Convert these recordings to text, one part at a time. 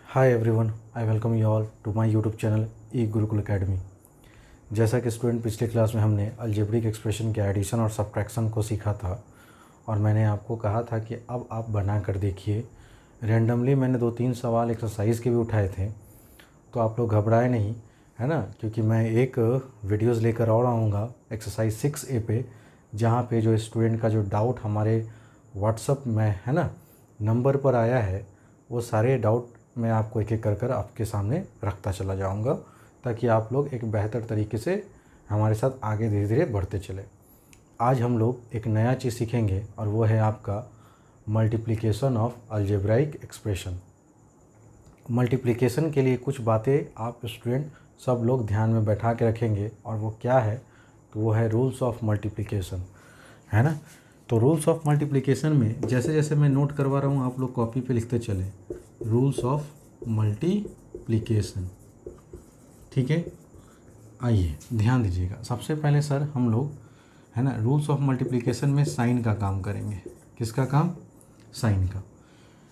Hi everyone, I welcome you all to my YouTube channel e Gurukul academy. जैसा कि student पिछले class में हमने अलजेब्रिक एक्सप्रेशन के एडिशन और सब्ट्रैक्शन को सीखा था और मैंने आपको कहा था कि अब आप बना कर देखिए। रैंडमली मैंने 2-3 सवाल एक्सरसाइज के भी उठाए थे, तो आप लोग घबराए नहीं, है ना, क्योंकि मैं एक वीडियोज़ लेकर और आऊँगा एक्सरसाइज 6A पे, जहाँ पे जो स्टूडेंट का जो डाउट हमारे व्हाट्सअप में, है ना, नंबर पर आया है, वो सारे डाउट मैं आपको एक एक कर आपके सामने रखता चला जाऊंगा, ताकि आप लोग एक बेहतर तरीके से हमारे साथ आगे धीरे धीरे बढ़ते चले। आज हम लोग एक नया चीज़ सीखेंगे और वो है आपका multiplication of algebraic expression. Multiplication के लिए कुछ बातें आप स्टूडेंट सब लोग ध्यान में बैठा के रखेंगे, और वो क्या है, तो वो है रूल्स ऑफ मल्टीप्लिकेशन, है ना। तो रूल्स ऑफ मल्टीप्लिकेशन में जैसे जैसे मैं नोट करवा रहा हूँ, आप लोग कॉपी पे लिखते चलें। रूल्स ऑफ मल्टीप्लिकेशन, ठीक है। आइए ध्यान दीजिएगा। सबसे पहले सर हम लोग, है ना, रूल्स ऑफ मल्टीप्लिकेशन में साइन का काम करेंगे। किसका काम? साइन का।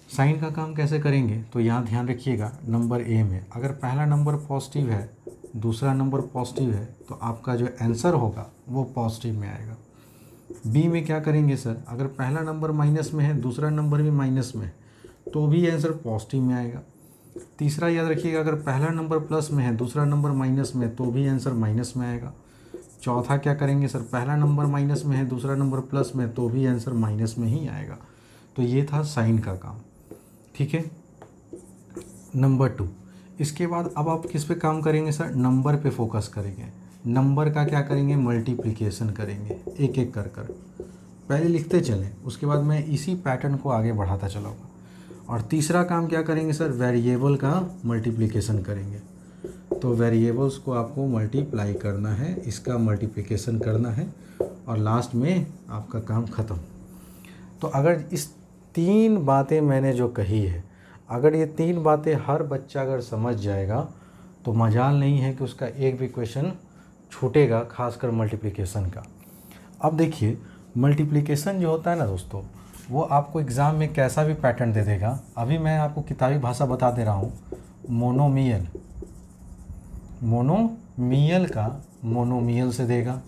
साइन का काम कैसे करेंगे, तो यहाँ ध्यान रखिएगा। नंबर ए में अगर पहला नंबर पॉजिटिव है, दूसरा नंबर पॉजिटिव है, तो आपका जो आंसर होगा वो पॉजिटिव में आएगा। बी में क्या करेंगे सर, अगर पहला नंबर माइनस में है, दूसरा नंबर भी माइनस में है, तो भी आंसर पॉजिटिव में आएगा। तीसरा याद रखिएगा, अगर पहला नंबर प्लस में है, दूसरा नंबर माइनस में, तो भी आंसर माइनस में आएगा। चौथा क्या करेंगे सर, पहला नंबर माइनस में है, दूसरा नंबर प्लस में, तो भी आंसर माइनस में ही आएगा। तो ये था साइन का काम, ठीक है। नंबर 2, इसके बाद अब आप किस पे काम करेंगे सर, नंबर पे फोकस करेंगे। नंबर का क्या करेंगे, मल्टीप्लिकेशन करेंगे, एक एक कर पहले लिखते चलें, उसके बाद मैं इसी पैटर्न को आगे बढ़ाता चलाऊँगा। और तीसरा काम क्या करेंगे सर, वेरिएबल का मल्टीप्लिकेशन करेंगे। तो वेरिएबल्स को आपको मल्टीप्लाई करना है, इसका मल्टीप्लिकेशन करना है, और लास्ट में आपका काम ख़त्म। तो अगर इस 3 बातें मैंने जो कही है, अगर ये 3 बातें हर बच्चा अगर समझ जाएगा, तो मजाल नहीं है कि उसका एक भी क्वेश्चन छूटेगा, खासकर मल्टीप्लिकेशन का। अब देखिए, मल्टीप्लिकेशन जो होता है ना दोस्तों, वो आपको एग्ज़ाम में कैसा भी पैटर्न दे देगा। अभी मैं आपको किताबी भाषा बता दे रहा हूँ। मोनोमियल का मोनोमियल से देगा,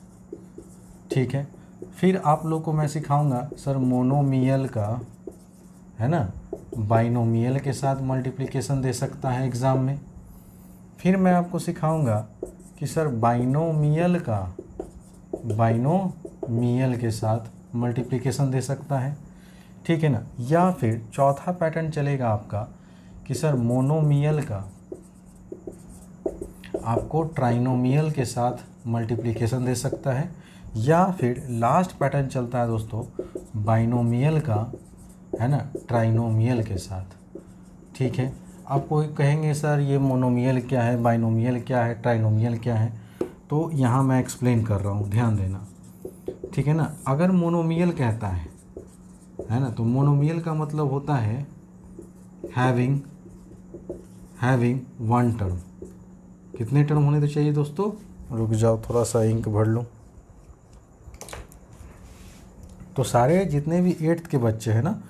ठीक है। फिर आप लोग को मैं सिखाऊंगा सर मोनोमियल का, है ना, बाइनोमियल के साथ मल्टीप्लिकेशन दे सकता है एग्ज़ाम में। फिर मैं आपको सिखाऊंगा कि सर बाइनोमियल का बाइनोमियल के साथ मल्टीप्लिकेशन दे सकता है, ठीक है ना। या फिर चौथा पैटर्न चलेगा आपका कि सर मोनोमियल का आपको ट्राइनोमियल के साथ मल्टीप्लिकेशन दे सकता है। या फिर लास्ट पैटर्न चलता है दोस्तों बाइनोमियल का, है ना, ट्राइनोमियल के साथ, ठीक है। आप कोई कहेंगे सर ये मोनोमियल क्या है, बाइनोमियल क्या है, ट्राइनोमियल क्या है, तो यहाँ मैं एक्सप्लेन कर रहा हूँ, ध्यान देना, ठीक है ना। अगर मोनोमियल कहता है ना, तो मोनोमियल का मतलब होता है हैविंग वन टर्म। कितने टर्म होने तो चाहिए दोस्तों, रुक जाओ थोड़ा सा इंक भर लूँ। तो सारे जितने भी 8th के बच्चे हैं ना,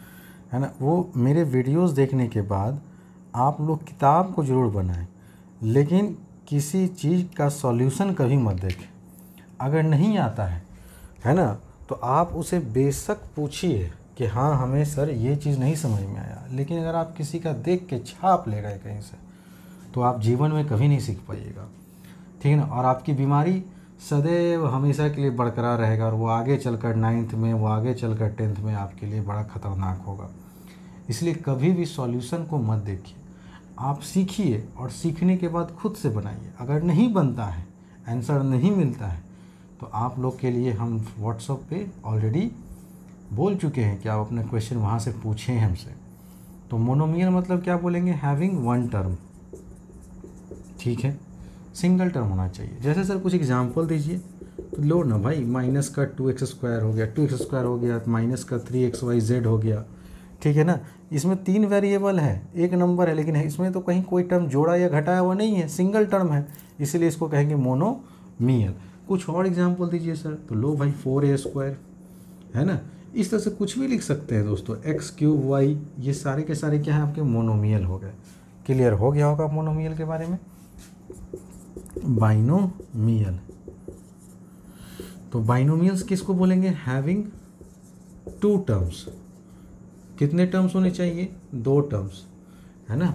है ना, वो मेरे वीडियोस देखने के बाद आप लोग किताब को ज़रूर बनाएं, लेकिन किसी चीज़ का सॉल्यूशन कभी मत देखें। अगर नहीं आता है ना, तो आप उसे बेशक पूछिए कि हाँ हमें सर ये चीज़ नहीं समझ में आया, लेकिन अगर आप किसी का देख के छाप ले गए कहीं से, तो आप जीवन में कभी नहीं सीख पाइएगा, ठीक है ना। और आपकी बीमारी सदैव हमेशा के लिए बरकरार रहेगा, और वो आगे चलकर 9th में, वो आगे चलकर 10th में आपके लिए बड़ा ख़तरनाक होगा। इसलिए कभी भी सॉल्यूशन को मत देखिए, आप सीखिए और सीखने के बाद खुद से बनाइए। अगर नहीं बनता है, आंसर नहीं मिलता है, तो आप लोग के लिए हम व्हाट्सएप पे ऑलरेडी बोल चुके हैं कि आप अपने क्वेश्चन वहाँ से पूछें हमसे। तो मोनोमियल मतलब क्या बोलेंगे, हैविंग वन टर्म, ठीक है, सिंगल टर्म होना चाहिए। जैसे सर कुछ एग्जांपल दीजिए, तो लो ना भाई, माइनस का 2x² हो गया, 2x² हो गया, माइनस का 3xyz हो गया, ठीक है ना। इसमें 3 वेरिएबल है, एक नंबर है, लेकिन इसमें तो कहीं कोई टर्म जोड़ा या घटाया हुआ नहीं है, सिंगल टर्म है, इसीलिए इसको कहेंगे मोनोमियल। कुछ और एग्जांपल दीजिए सर, तो लो भाई 4a², है ना। इस तरह से कुछ भी लिख सकते हैं दोस्तों, x³ y, ये सारे के सारे क्या है आपके मोनोमियल हो गए। क्लियर हो गया होगा मोनोमियल के बारे में। बाइनोमियल, तो बाइनोमियल्स किसको बोलेंगे? Having two terms. कितने टर्म्स होने चाहिए? 2 टर्म्स, है ना।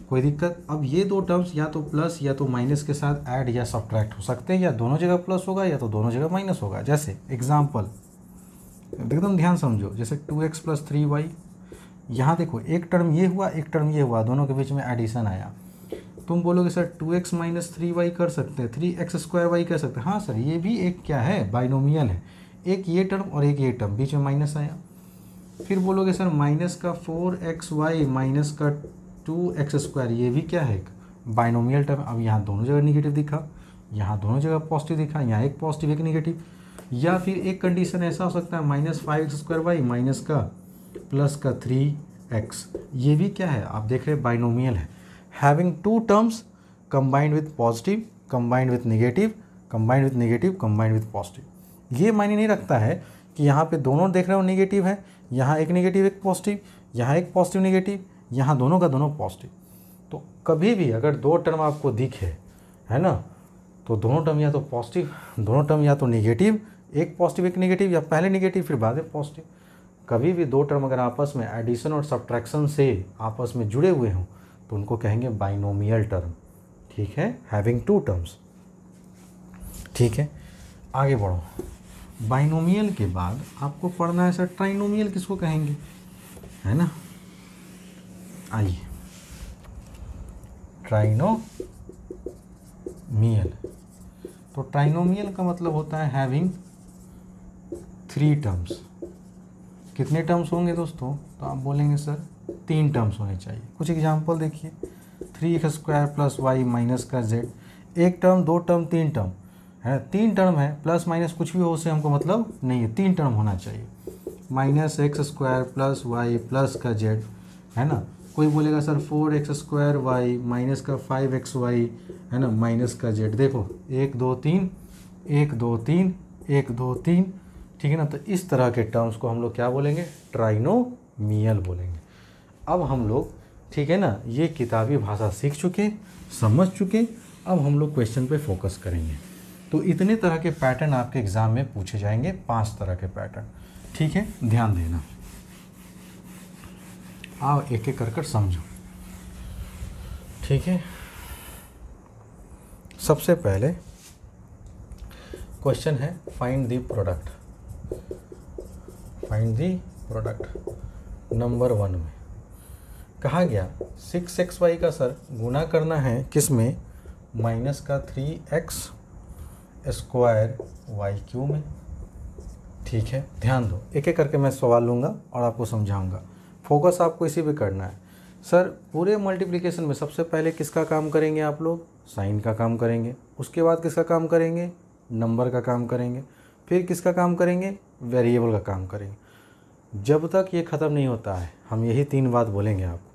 कोई दिक्कत? अब ये 2 टर्म्स या तो प्लस या तो माइनस के साथ ऐड या सब्ट्रैक्ट हो सकते हैं, या दोनों जगह प्लस होगा या तो दोनों जगह माइनस होगा। जैसे एग्जाम्पल एकदम ध्यान समझो, जैसे 2x + 3y, यहाँ देखो एक टर्म ये हुआ एक टर्म ये हुआ, दोनों के बीच में एडिशन आया। तुम बोलोगे सर 2x - 3y कर सकते हैं, 3x² y कर सकते हैं। हाँ सर, ये भी एक क्या है? बाइनोमियल है। एक ये टर्म और एक ये टर्म, बीच में माइनस आया। फिर बोलोगे सर -4xy - 2x², ये भी क्या है? एक बाइनोमियल टर्म। अब यहाँ दोनों जगह निगेटिव दिखा, यहाँ दोनों जगह पॉजिटिव दिखा, यहाँ एक पॉजिटिव एक निगेटिव। या फिर एक कंडीशन ऐसा हो सकता है -5x² y + 3x, ये भी क्या है? आप देख रहे हैं बाइनोमियल है। Having 2 terms combined with positive, combined with negative, combined with negative, combined with positive. ये मायने नहीं रखता है कि यहाँ पे दोनों देख रहे हो नेगेटिव है, यहाँ एक नेगेटिव एक पॉजिटिव, यहाँ एक पॉजिटिव नेगेटिव, यहाँ दोनों का दोनों पॉजिटिव। तो कभी भी अगर 2 टर्म आपको दिखे, है ना, तो दोनों टर्म या तो पॉजिटिव, दोनों टर्म या तो नेगेटिव, एक पॉजिटिव एक नेगेटिव, या पहले नेगेटिव फिर बाद में पॉजिटिव। कभी भी 2 टर्म अगर आपस में एडिशन और सब्ट्रैक्शन से आपस में जुड़े हुए हों तो उनको कहेंगे बाइनोमियल टर्म। ठीक है, हैविंग 2 टर्म्स। ठीक है, आगे बढ़ो। बाइनोमियल के बाद आपको पढ़ना है सर ट्राइनोमियल किसको कहेंगे, है ना। आइए, ट्राइनोमियल, तो ट्राइनोमियल का मतलब होता है हैविंग 3 टर्म्स। कितने टर्म्स होंगे दोस्तों? तो आप बोलेंगे सर 3 टर्म्स होने चाहिए। कुछ एग्जांपल देखिए, 3x² + y - का z, एक टर्म, 2 टर्म, 3 टर्म, है ना। 3 टर्म है, प्लस माइनस कुछ भी हो उससे हमको मतलब नहीं है, 3 टर्म होना चाहिए। -x² + y + का z, है ना। कोई बोलेगा सर 4x² y - का 5xy, है ना, माइनस का z। देखो 1 2 3, 1 2 3, 1 2 3, ठीक है ना। तो इस तरह के टर्म्स को हम लोग क्या बोलेंगे? ट्राइनोमियल बोलेंगे। अब हम लोग, ठीक है ना, ये किताबी भाषा सीख चुके, समझ चुके। अब हम लोग क्वेश्चन पे फोकस करेंगे। तो इतने तरह के पैटर्न आपके एग्ज़ाम में पूछे जाएंगे, 5 तरह के पैटर्न। ठीक है, ध्यान देना। आओ एक एक कर समझो। ठीक है, सबसे पहले क्वेश्चन है find the product. Find the product number 1 में कहा गया 6xy का सर गुना करना है किस में? -3x² y³ में। ठीक है, ध्यान दो, एक एक करके मैं सवाल लूँगा और आपको समझाऊंगा। फोकस आपको इसी पे करना है। सर पूरे मल्टीप्लिकेशन में सबसे पहले किसका काम करेंगे आप लोग? साइन का काम करेंगे। उसके बाद किसका काम करेंगे? नंबर का काम करेंगे। फिर किसका काम करेंगे? वेरिएबल का काम करेंगे। जब तक ये ख़त्म नहीं होता है हम यही 3 बात बोलेंगे आपको,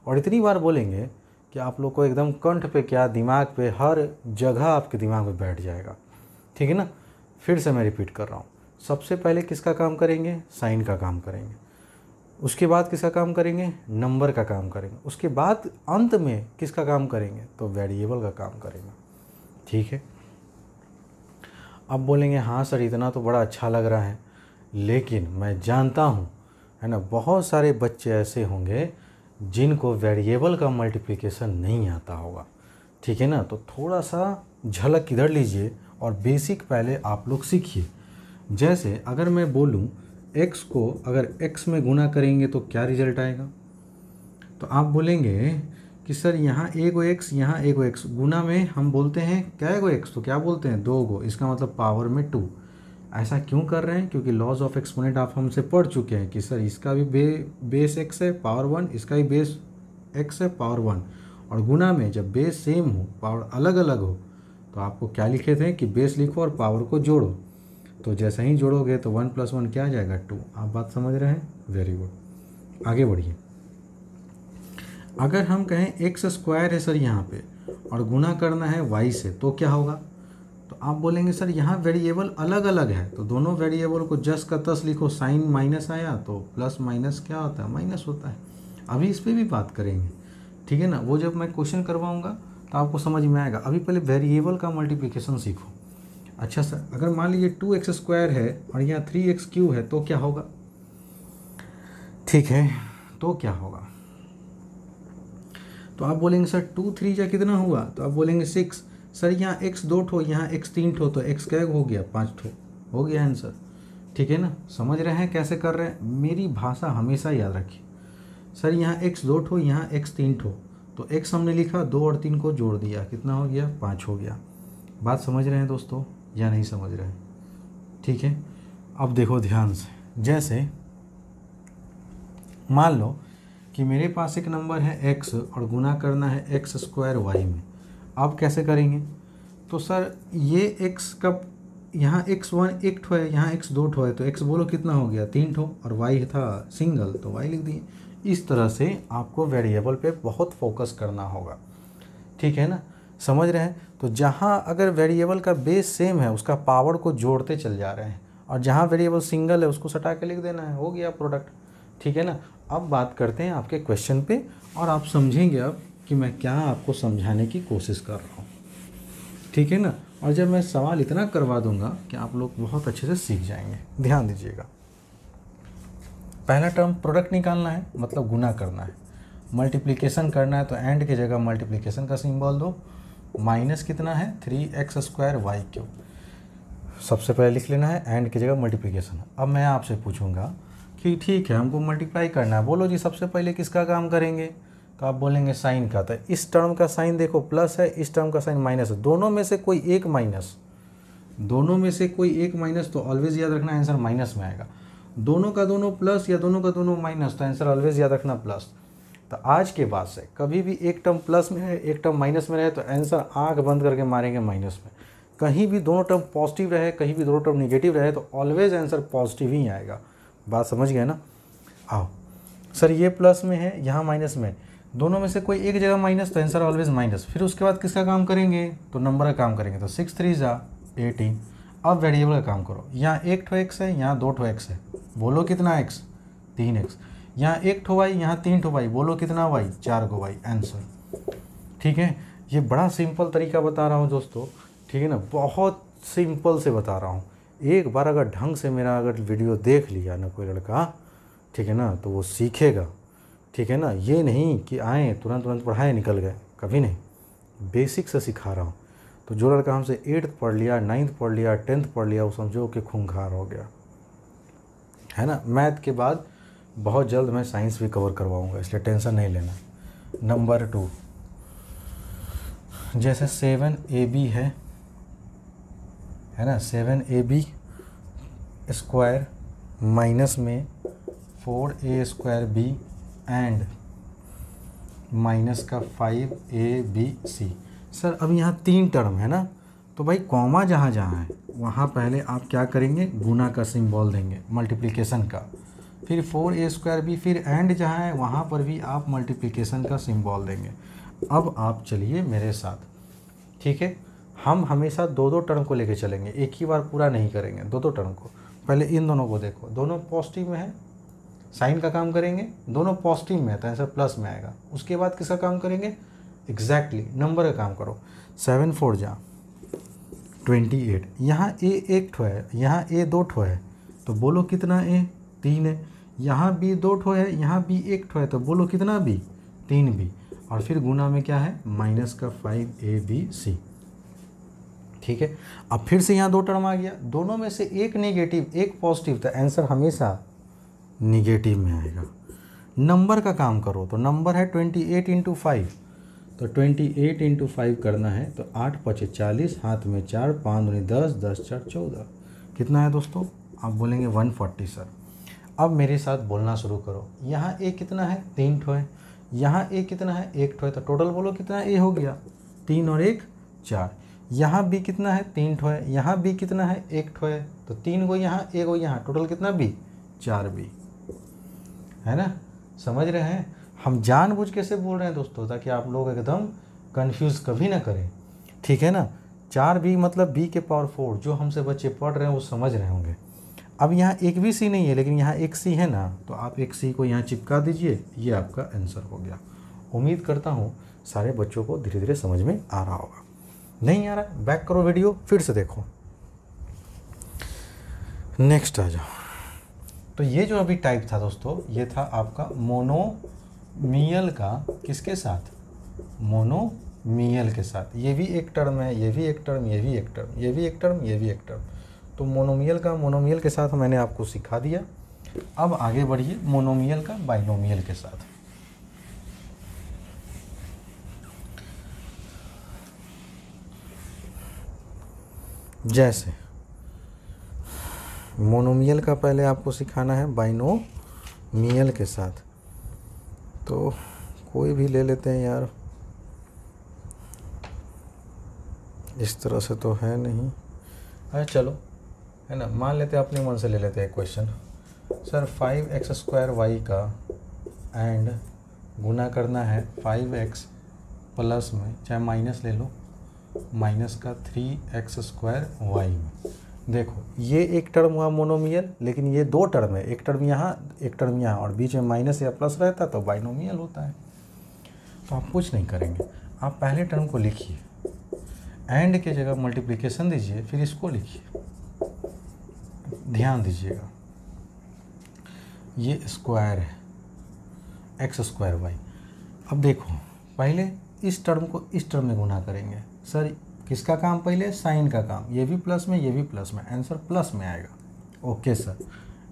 और इतनी बार बोलेंगे कि आप लोग को एकदम कंठ पे क्या दिमाग पे हर जगह आपके दिमाग में बैठ जाएगा। ठीक है ना। फिर से मैं रिपीट कर रहा हूँ, सबसे पहले किसका काम करेंगे? साइन का काम करेंगे। उसके बाद किसका काम करेंगे? नंबर का काम करेंगे। उसके बाद अंत में किसका काम करेंगे? तो वेरिएबल का काम करेंगे। ठीक है। अब बोलेंगे हाँ सर इतना तो बड़ा अच्छा लग रहा है, लेकिन मैं जानता हूँ, है ना, बहुत सारे बच्चे ऐसे होंगे जिनको वेरिएबल का मल्टीप्लिकेशन नहीं आता होगा। ठीक है ना। तो थोड़ा सा झलक किधर लीजिए और बेसिक पहले आप लोग सीखिए। जैसे अगर मैं बोलूँ x को अगर x में गुना करेंगे तो क्या रिजल्ट आएगा? तो आप बोलेंगे कि सर यहाँ एगो x, यहाँ एगो x, गुना में हम बोलते हैं क्या एगो x, तो क्या बोलते हैं? 2 गो, इसका मतलब पावर में 2। ऐसा क्यों कर रहे हैं? क्योंकि लॉज ऑफ एक्सपोनेंट आप हमसे पढ़ चुके हैं कि सर इसका भी बेस x है पावर 1, इसका भी बेस x है पावर 1, और गुना में जब बेस सेम हो पावर अलग अलग हो तो आपको क्या लिखे थे कि बेस लिखो और पावर को जोड़ो। तो जैसे ही जोड़ोगे तो 1 + 1 क्या आ जाएगा? 2। आप बात समझ रहे हैं? Very good. आगे बढ़िए। अगर हम कहें x² है सर यहाँ पे और गुना करना है y से तो क्या होगा? तो आप बोलेंगे सर यहाँ वेरिएबल अलग अलग है, तो दोनों वेरिएबल को जस का तस लिखो। साइन माइनस आया तो प्लस माइनस क्या होता है? माइनस होता है। अभी इस पर भी बात करेंगे। ठीक है ना। वो जब मैं क्वेश्चन करवाऊँगा तो आपको समझ में आएगा। अभी पहले वेरिएबल का मल्टीप्लिकेशन सीखो। अच्छा सर, अगर मान लीजिए 2x² है और यहाँ 3x³ है तो क्या होगा? ठीक है, तो क्या होगा? तो आप बोलेंगे सर 2 3 जा कितना हुआ? तो आप बोलेंगे 6। सर यहाँ x 2 ठो, यहाँ x 3 ठो, तो x क्या हो गया? 5 ठो। हो गया आंसर। ठीक है ना। समझ रहे हैं कैसे कर रहे हैं? मेरी भाषा हमेशा याद रखिए। सर यहाँ x 2 ठो, यहाँ x 3 ठो, तो x हमने लिखा, 2 और 3 को जोड़ दिया, कितना हो गया? 5 हो गया। बात समझ रहे हैं दोस्तों या नहीं समझ रहे हैं? ठीक है, अब देखो ध्यान से। जैसे मान लो कि मेरे पास एक नंबर है x और गुना करना है x² y में। अब कैसे करेंगे? तो सर ये x का यहाँ x1 एक ठो है, यहाँ x 2 ठो है, तो x बोलो कितना हो गया? 3 ठो, और y था सिंगल तो y लिख दिए। इस तरह से आपको वेरिएबल पे बहुत फोकस करना होगा। ठीक है ना, समझ रहे हैं? तो जहाँ अगर वेरिएबल का बेस सेम है उसका पावर को जोड़ते चल जा रहे हैं, और जहाँ वेरिएबल सिंगल है उसको सटा के लिख देना है, हो गया प्रोडक्ट। ठीक है ना। अब बात करते हैं आपके क्वेश्चन पे, और आप समझेंगे अब कि मैं क्या आपको समझाने की कोशिश कर रहा हूँ। ठीक है ना। और जब मैं सवाल इतना करवा दूंगा कि आप लोग बहुत अच्छे से सीख जाएंगे। ध्यान दीजिएगा, पहला टर्म प्रोडक्ट निकालना है, मतलब गुना करना है। मल्टीप्लिकेशन करना है तो एंड की जगह मल्टीप्लिकेशन का सिंबल दो। माइनस कितना है? 3x² y³। सबसे पहले लिख लेना है, एंड की जगह मल्टीप्लिकेशन। अब मैं आपसे पूछूंगा कि ठीक है हमको मल्टीप्लाई करना है, बोलो जी सबसे पहले किसका काम करेंगे? तो आप बोलेंगे साइन का। तो इस टर्म का साइन देखो प्लस है, इस टर्म का साइन माइनस है, दोनों में से कोई एक माइनस, दोनों में से कोई एक माइनस, तो ऑलवेज याद रखना आंसर माइनस में आएगा। दोनों का दोनों प्लस या दोनों का दोनों माइनस, तो आंसर ऑलवेज याद रखना प्लस। तो आज के बाद से कभी भी एक टर्म प्लस में है एक टर्म माइनस में रहे तो आंसर आंख बंद करके मारेंगे माइनस में। कहीं भी दोनों टर्म पॉजिटिव रहे, कहीं भी दोनों टर्म निगेटिव रहे तो ऑलवेज आंसर पॉजिटिव ही आएगा। बात समझ गए ना? आओ सर ये प्लस में है यहाँ माइनस में, दोनों में से कोई एक जगह माइनस तो आंसर ऑलवेज माइनस। फिर उसके बाद किसका काम करेंगे? तो नंबर का काम करेंगे। तो 6 3 जा 18। अब वेरिएबल का काम करो, यहाँ एक ठो x है, यहाँ 2 ठो x है, बोलो कितना x? 3x। यहाँ एक ठो y, यहाँ 3 ठो y, बोलो कितना y? 4 को y, आंसर। ठीक है, ये बड़ा सिंपल तरीका बता रहा हूँ दोस्तों। ठीक है ना, बहुत सिंपल से बता रहा हूँ। एक बार अगर ढंग से मेरा अगर वीडियो देख लिया ना कोई लड़का, ठीक है ना, तो वो सीखेगा। ठीक है ना, ये नहीं कि आए तुरंत तुरंत पढ़ाए निकल गए, कभी नहीं। बेसिक से सिखा रहा हूँ। तो जो लड़का हमसे 8th पढ़ लिया, 9th पढ़ लिया, 10th पढ़ लिया, वो समझो कि खूंखार हो गया है ना। मैथ के बाद बहुत जल्द मैं साइंस भी कवर करवाऊँगा, इसलिए टेंशन नहीं लेना। नंबर 2, जैसे 7ab है ना, 7ab स्क्वायर माइनस में 4a² b एंड माइनस का 5abc। सर अब यहाँ 3 टर्म है ना, तो भाई कॉमा जहाँ जहाँ है वहाँ पहले आप क्या करेंगे? गुना का सिंबल देंगे, मल्टीप्लिकेशन का। फिर 4a² b, फिर एंड जहाँ है वहाँ पर भी आप मल्टीप्लिकेशन का सिंबल देंगे। अब आप चलिए मेरे साथ, ठीक है। हम हमेशा 2-2 टर्म को लेके चलेंगे, एक ही बार पूरा नहीं करेंगे, 2-2 टर्म को। पहले इन दोनों को देखो, दोनों पॉजिटिव में है, साइन का काम करेंगे, दोनों पॉजिटिव में है तो आंसर प्लस में आएगा। उसके बाद किसका काम करेंगे? एग्जैक्टली नंबर का काम करो। 7 4 जा 28। यहाँ a एक ठो है, यहाँ a 2 ठो है, तो बोलो कितना a? 3 है। यहाँ b 2 ठो है, यहाँ b एक ठो है, तो बोलो कितना b? 3b। और फिर गुना में क्या है? माइनस का 5abc। ठीक है, अब फिर से यहाँ 2 टर्म आ गया, दोनों में से एक नेगेटिव एक पॉजिटिव, तो आंसर हमेशा निगेटिव में आएगा। नंबर का काम करो, तो नंबर है 28 × 5, तो 28 × 5 करना है, तो 8 5 40, हाथ में 4, 5 दूनी 10, 10 4 14। कितना है दोस्तों? आप बोलेंगे 140 सर। अब मेरे साथ बोलना शुरू करो। यहाँ a कितना है? 3 ठो है। यहाँ a कितना है? 1 ठो है, तो टोटल बोलो कितना a हो गया? 3 और 1 4। यहाँ b कितना है? 3 ठो है। यहाँ b कितना है? 1 ठो है, तो 3 को यहाँ 1 को यहाँ, टोटल कितना b? 4b, है ना। समझ रहे हैं? हम जानबूझ कैसे बोल रहे हैं दोस्तों, ताकि आप लोग एकदम कंफ्यूज कभी ना करें। ठीक है ना। 4b मतलब b के पावर 4, जो हमसे बच्चे पढ़ रहे हैं वो समझ रहे होंगे। अब यहाँ एक भी c नहीं है, लेकिन यहाँ एक c है ना, तो आप एक c को यहाँ चिपका दीजिए, ये आपका आंसर हो गया। उम्मीद करता हूँ सारे बच्चों को धीरे धीरे समझ में आ रहा होगा। नहीं आ रहा, बैक करो वीडियो, फिर से देखो, नेक्स्ट आ जाओ। तो ये जो अभी टाइप था दोस्तों, ये था आपका मोनोमियल का किसके साथ, मोनोमियल के साथ। ये भी एक टर्म है, ये भी एक टर्म, ये भी एक टर्म, ये भी एक टर्म, ये भी एक टर्म। तो मोनोमियल के साथ मैंने आपको सिखा दिया। अब आगे बढ़िए मोनोमियल का बाइनोमियल के साथ। जैसे मोनोमियल का पहले आपको सिखाना है बाइनोमियल के साथ। तो कोई भी ले लेते हैं यार, इस तरह से तो है नहीं। अरे चलो, है ना, मान लेते हैं अपने मन से ले लेते हैं क्वेश्चन। सर 5x² y का एंड गुना करना है 5x प्लस में, चाहे माइनस ले लो, माइनस का 3x² y में। देखो ये एक टर्म हुआ मोनोमियल, लेकिन ये दो टर्म है, एक टर्म यहाँ एक टर्म यहाँ, और बीच में माइनस या प्लस रहता तो बाइनोमियल होता है। तो आप कुछ नहीं करेंगे, आप पहले टर्म को लिखिए, एंड के जगह मल्टीप्लिकेशन दीजिए, फिर इसको लिखिए। ध्यान दीजिएगा, ये स्क्वायर है x² y। अब देखो पहले इस टर्म को इस टर्म में गुना करेंगे। सर किसका काम, पहले साइन का काम, ये भी प्लस में ये भी प्लस में, आंसर प्लस में आएगा। ओके सर,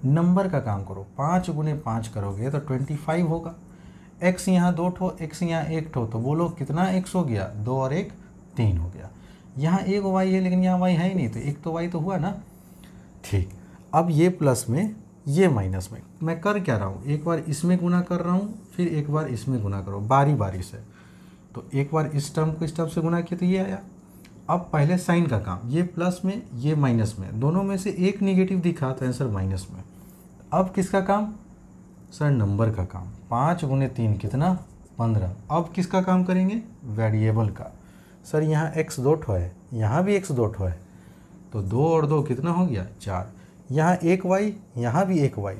नंबर का काम करो, 5 गुने 5 करोगे तो 25 होगा। x यहाँ 2 ठो, x यहाँ 1 ठो, तो बोलो कितना x हो गया, 2 और 1 3 हो गया। यहाँ एक y है लेकिन यहाँ y है ही नहीं, तो एक तो y तो हुआ ना। ठीक, अब ये प्लस में ये माइनस में, मैं कर क्या रहा हूँ, एक बार इसमें गुना कर रहा हूँ, फिर एक बार इसमें गुना करो बारी बारी से। तो एक बार इस टर्म को इस टर्म से गुना किया तो ये आया। अब पहले साइन का काम, ये प्लस में ये माइनस में, दोनों में से एक निगेटिव दिखा तो आंसर माइनस में। अब किसका काम, सर नंबर का काम, 5 गुने 3 कितना 15। अब किसका काम करेंगे, वेरिएबल का। सर यहाँ x 2 ठो है, यहाँ भी x 2 ठो है, तो 2 और 2 कितना हो गया 4। यहाँ एक y, यहाँ भी एक y,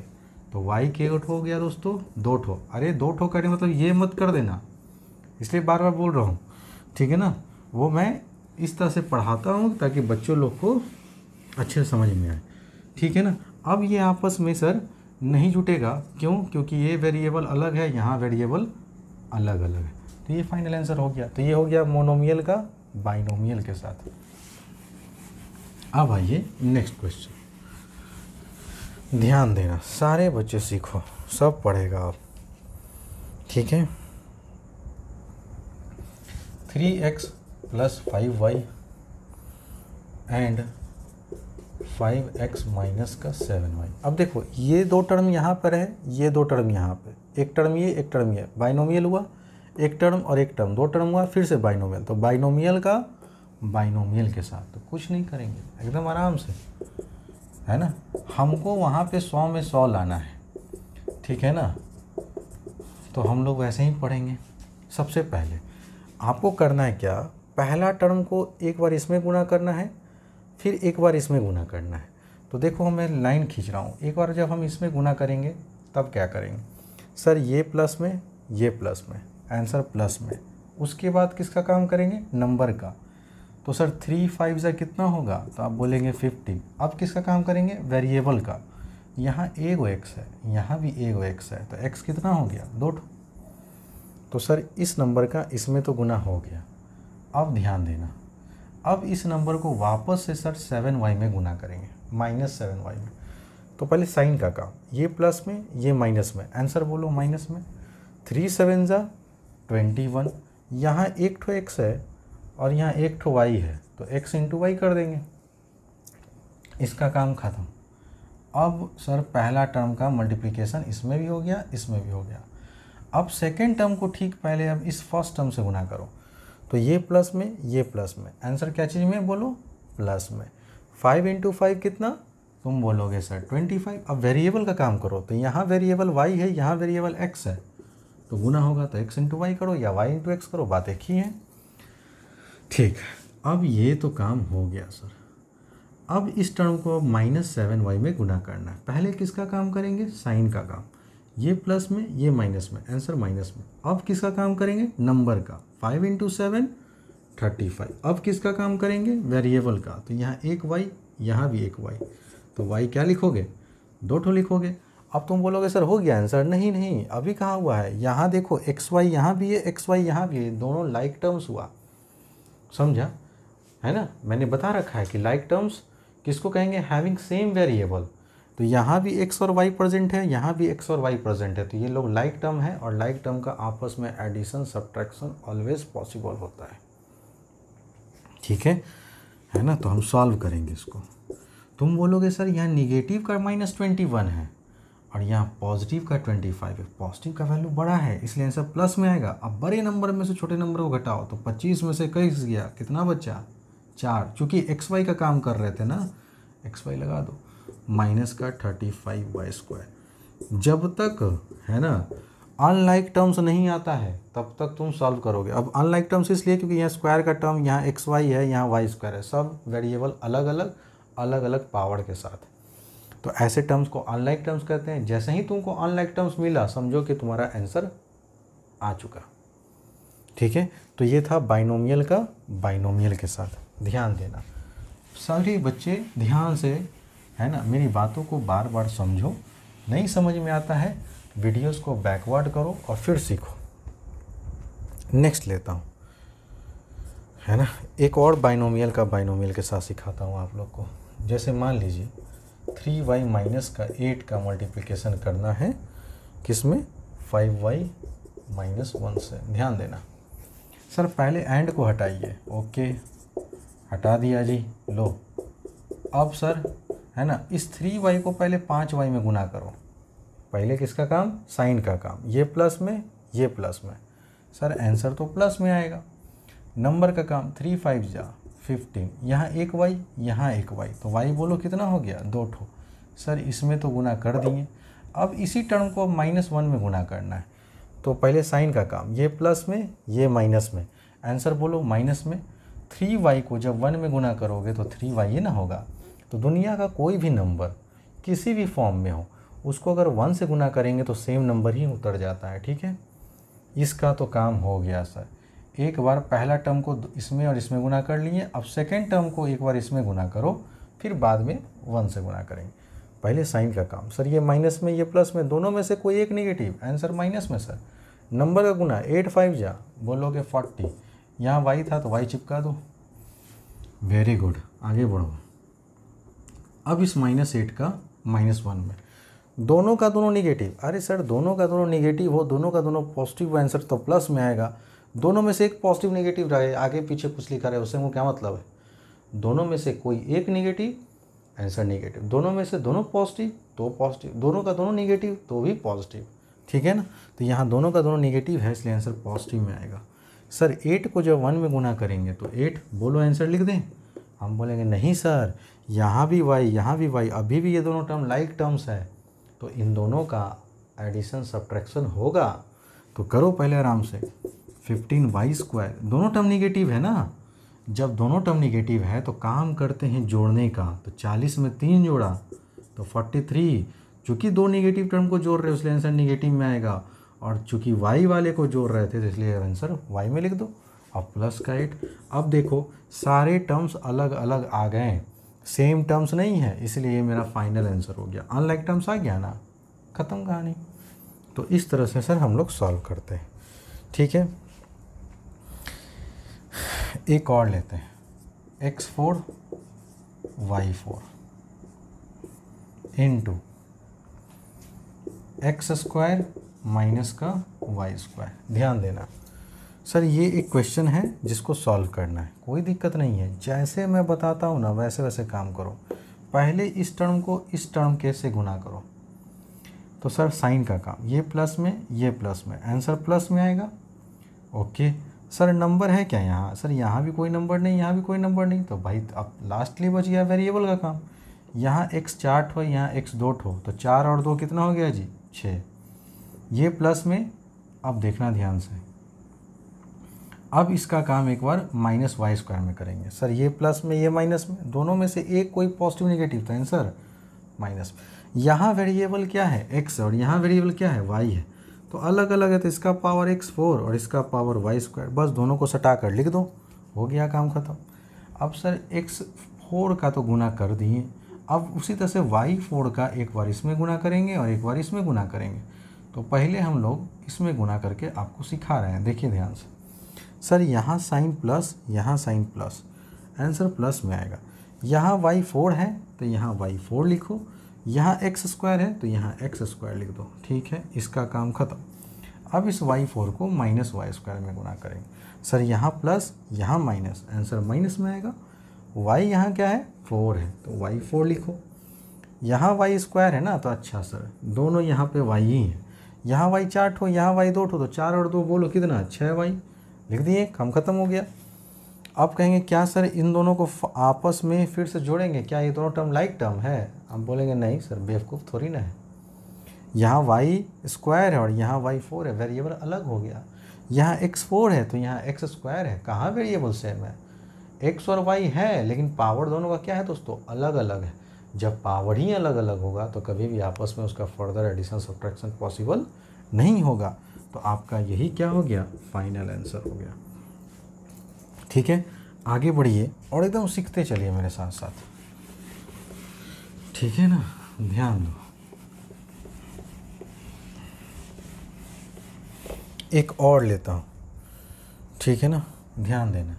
तो y के ठो हो गया दोस्तों 2 ठो। अरे 2 ठो करें मतलब ये मत कर देना, इसलिए बार बार बोल रहा हूँ, ठीक है ना। वो मैं इस तरह से पढ़ाता हूँ ताकि बच्चों लोग को अच्छे से समझ में आए, ठीक है ना। अब ये आपस में सर नहीं जुटेगा, क्यों, क्योंकि ये वेरिएबल अलग है, यहाँ वेरिएबल अलग अलग है। तो ये फाइनल आंसर हो गया। तो ये हो गया मोनोमियल का बाइनोमियल के साथ। अब आइए नेक्स्ट क्वेश्चन, ध्यान देना, सारे बच्चे सीखो, सब पढ़ेगा आप, ठीक है। 3x + 5y and 5x - 7y। अब देखो ये दो टर्म यहाँ पर है, ये दो टर्म यहाँ पे, एक टर्म ये एक टर्म ये, बाइनोमियल हुआ, एक टर्म और एक टर्म, दो टर्म हुआ, फिर से बाइनोमियल। तो बाइनोमियल का बाइनोमियल के साथ तो कुछ नहीं करेंगे, एकदम आराम से, है ना। हमको वहाँ पे 100 में 100 लाना है, ठीक है ना। तो हम लोग वैसे ही पढ़ेंगे। सबसे पहले आपको करना है क्या, पहला टर्म को एक बार इसमें गुना करना है, फिर एक बार इसमें गुना करना है। तो देखो मैं लाइन खींच रहा हूँ, एक बार जब हम इसमें गुना करेंगे तब क्या करेंगे, सर ये प्लस में ये प्लस में, आंसर प्लस में। उसके बाद किसका काम करेंगे, नंबर का। तो सर 3 5 से कितना होगा, तो आप बोलेंगे 50। अब किसका काम करेंगे, वेरिएबल का। यहाँ एगो x है, यहाँ भी एगो x है, तो x कितना हो गया 2। तो सर इस नंबर का इसमें तो गुना हो गया। अब ध्यान देना, अब इस नंबर को वापस से सर 7y में गुना करेंगे, -7y में। तो पहले साइन का काम, ये प्लस में ये माइनस में, आंसर बोलो माइनस में। 3 7 जा 21, यहाँ एक ठो x है और यहाँ एक ठो y है, तो x × y कर देंगे, इसका काम ख़त्म। अब सर पहला टर्म का मल्टीप्लिकेशन इसमें भी हो गया, इसमें भी हो गया। अब सेकेंड टर्म को ठीक पहले अब इस फर्स्ट टर्म से गुना करो, तो ये प्लस में ये प्लस में, आंसर क्या चीज़ में बोलो, प्लस में। 5 × 5 कितना, तुम बोलोगे सर 25। अब वेरिएबल का काम करो, तो यहाँ वेरिएबल y है, यहाँ वेरिएबल x है, तो गुना होगा तो x × y करो या y × x करो, बात एक ही है। ठीक, अब ये तो काम हो गया सर। अब इस टर्म को -7y में गुना करना है। पहले किसका काम करेंगे, साइन का काम। ये प्लस में ये माइनस में, आंसर माइनस में। अब किसका काम करेंगे? नंबर का। 5 × 7 35। अब किसका काम करेंगे? वेरिएबल का। तो यहाँ एक वाई, यहाँ भी एक वाई, तो वाई क्या लिखोगे? 2 ठो लिखोगे। अब तुम बोलोगे सर हो गया आंसर। नहीं नहीं, अभी कहाँ हुआ है? यहाँ देखो एक्स वाई यहाँ भी है, एक्स वाई यहाँ भी है, दोनों लाइक टर्म्स हुआ, समझा है ना? मैंने बता रखा है कि लाइक टर्म्स किसको कहेंगे? Having same variable. तो यहाँ भी एक्स और वाई प्रेजेंट है, यहाँ भी एक्स और वाई प्रेजेंट है, तो ये लोग लाइक टर्म है, और लाइक टर्म का आपस में एडिशन सब्ट्रैक्शन ऑलवेज पॉसिबल होता है। ठीक है ना? तो हम सॉल्व करेंगे इसको। तुम बोलोगे सर यहाँ निगेटिव का -21 है और यहाँ पॉजिटिव का 25 है, पॉजिटिव का वैल्यू बड़ा है इसलिए आंसर प्लस में आएगा। अब बड़े नंबर में से छोटे नंबर को घटाओ तो 25 में से 21 गया, कितना बचा? 4। चूँकि एक्स वाई का काम कर रहे थे ना, एक्स वाई लगा दो, माइनस का 35y²। जब तक है ना अनलाइक टर्म्स नहीं आता है तब तक तुम सॉल्व करोगे। अब अनलाइक टर्म्स इसलिए क्योंकि यहाँ स्क्वायर का टर्म, यहाँ एक्स वाई है, यहाँ y² है, सब वेरिएबल अलग अलग पावर के साथ, तो ऐसे टर्म्स को अनलाइक टर्म्स कहते हैं। जैसे ही तुमको अनलाइक टर्म्स मिला समझो कि तुम्हारा आंसर आ चुका। ठीक है, तो ये था बाइनोमियल का बाइनोमियल के साथ। ध्यान देना सभी बच्चे, ध्यान से है ना, मेरी बातों को बार बार समझो। नहीं समझ में आता है वीडियोस को बैकवर्ड करो और फिर सीखो। नेक्स्ट लेता हूँ, है ना, एक और बाइनोमियल का बाइनोमियल के साथ सिखाता हूँ आप लोग को। जैसे मान लीजिए 3y माइनस का 8 का मल्टीप्लिकेशन करना है किसमें? 5y माइनस 1 से। ध्यान देना सर, पहले एंड को हटाइए। ओके, हटा दिया जी। लो अब सर है ना, इस 3y को पहले 5y में गुना करो। पहले किसका काम? साइन का काम। ये प्लस में, ये प्लस में, सर आंसर तो प्लस में आएगा। नंबर का काम, 3 5 जा 15, यहाँ एक y, यहाँ एक y, तो y बोलो कितना हो गया? 2 ठो। सर इसमें तो गुना कर दिए, अब इसी टर्म को -1 में गुना करना है। तो पहले साइन का काम, ये प्लस में, ये माइनस में, आंसर बोलो माइनस में। 3y को जब 1 में गुना करोगे तो 3y ये ना होगा। तो दुनिया का कोई भी नंबर किसी भी फॉर्म में हो, उसको अगर 1 से गुना करेंगे तो सेम नंबर ही उतर जाता है। ठीक है, इसका तो काम हो गया सर। एक बार पहला टर्म को इसमें और इसमें गुना कर लिए, अब सेकेंड टर्म को एक बार इसमें गुना करो, फिर बाद में 1 से गुना करेंगे। पहले साइन का काम, सर ये माइनस में, ये प्लस में, दोनों में से कोई एक नेगेटिव, आंसर माइनस में। सर नंबर का गुना, 8 5 जा बोलोगे 40, यहाँ y था तो y चिपका दो। वेरी गुड, आगे बढ़ो। अब इस -8 का -1 में, दोनों का दोनों निगेटिव। अरे सर दोनों का दोनों निगेटिव हो, दोनों का दोनों पॉजिटिव, आंसर तो प्लस में आएगा। दोनों में से एक पॉजिटिव नेगेटिव रहे, आगे पीछे कुछ लिखा रहे, उससे वो क्या मतलब है? दोनों में से कोई एक नेगेटिव, आंसर नेगेटिव। दोनों में से दोनों पॉजिटिव तो पॉजिटिव, दोनों का दोनों नेगेटिव तो भी पॉजिटिव। ठीक है ना, तो यहाँ दोनों का दोनों नेगेटिव है इसलिए आंसर पॉजिटिव में आएगा। सर 8 को जब 1 में गुना करेंगे तो 8 बोलो आंसर लिख दें। हम बोलेंगे नहीं सर, यहाँ भी y, यहाँ भी y, अभी भी ये दोनों टर्म लाइक टर्म्स है, तो इन दोनों का एडिशन सब्ट्रैक्शन होगा। तो करो पहले आराम से। 15y², दोनों टर्म निगेटिव है ना, जब दोनों टर्म निगेटिव है तो काम करते हैं जोड़ने का। तो 40 में 3 जोड़ा तो 43, चूँकि दो निगेटिव टर्म को जोड़ रहे हो इसलिए आंसर निगेटिव में आएगा, और चूँकि y वाले को जोड़ रहे थे तो इसलिए आंसर y में लिख दो। अब प्लस का 8। अब देखो सारे टर्म्स अलग अलग आ गए, सेम टर्म्स नहीं है, इसलिए ये मेरा फाइनल आंसर हो गया। अनलाइक टर्म्स आ गया ना, ख़त्म कहानी। तो इस तरह से सर हम लोग सॉल्व करते हैं। ठीक है, एक और लेते हैं, x4 y4 into x² minus का y²। ध्यान देना सर, ये एक क्वेश्चन है जिसको सॉल्व करना है, कोई दिक्कत नहीं है। जैसे मैं बताता हूँ ना वैसे वैसे काम करो। पहले इस टर्म को इस टर्म के से गुना करो। तो सर साइन का काम, ये प्लस में, ये प्लस में, आंसर प्लस में आएगा। ओके सर, नंबर है क्या यहाँ? सर यहाँ भी कोई नंबर नहीं, यहाँ भी कोई नंबर नहीं, तो भाई अब लास्टली बच गया वेरिएबल का काम। यहाँ x 4 ठो, यहाँ x 2 ठो, तो 4 और 2 कितना हो गया जी? 6। ये प्लस में, अब देखना ध्यान से, अब इसका काम एक बार -y² में करेंगे। सर ये प्लस में, ये माइनस में, दोनों में से एक कोई पॉजिटिव नेगेटिव, तो आंसर माइनस। यहाँ वेरिएबल क्या है x और यहाँ वेरिएबल क्या है y है, तो अलग अलग है, तो इसका पावर x4 और इसका पावर y², बस दोनों को सटा कर लिख दो, हो गया काम ख़त्म। अब सर x4 का तो गुना कर दिए, अब उसी तरह से y4 का एक बार इसमें गुना करेंगे और एक बार इसमें गुना करेंगे। तो पहले हम लोग इसमें गुना करके आपको सिखा रहे हैं, देखिए ध्यान से। सर यहाँ साइन प्लस, यहाँ साइन प्लस, आंसर प्लस में आएगा। यहाँ y4 है तो यहाँ y4 लिखो, यहाँ x² है तो यहाँ x² लिख दो, ठीक है, इसका काम ख़त्म। अब इस y4 को माइनस y² में गुना करेंगे। सर यहाँ प्लस, यहाँ माइनस, आंसर माइनस में आएगा। y यहाँ क्या है 4 है तो y4 लिखो, यहाँ y² है ना, तो अच्छा सर दोनों यहाँ पे y ही है, यहाँ y 4 ठो, यहाँ y 2 ठो, तो 4 और 2 बोलो कितना, 6y, लिख दिए, काम ख़त्म हो गया। अब कहेंगे क्या सर इन दोनों को आपस में फिर से जोड़ेंगे, क्या ये दोनों टर्म लाइक टर्म है? हम बोलेंगे नहीं सर, बेवकूफ़ थोड़ी ना है, यहाँ y² है और यहाँ y4 है, वेरिएबल अलग हो गया। यहाँ x4 है तो यहाँ x² है, कहाँ वेरिएबल सेम है, x और y है, लेकिन पावर दोनों का क्या है दोस्तों, अलग अलग है। जब पावर ही अलग अलग होगा तो कभी भी आपस में उसका फर्दर एडिशन सब्ट्रैक्शन पॉसिबल नहीं होगा। तो आपका यही क्या हो गया, फाइनल आंसर हो गया। ठीक है, आगे बढ़िए और एकदम सीखते चलिए मेरे साथ साथ, ठीक है ना, ध्यान दो। एक और लेता हूँ, ठीक है ना, ध्यान देना।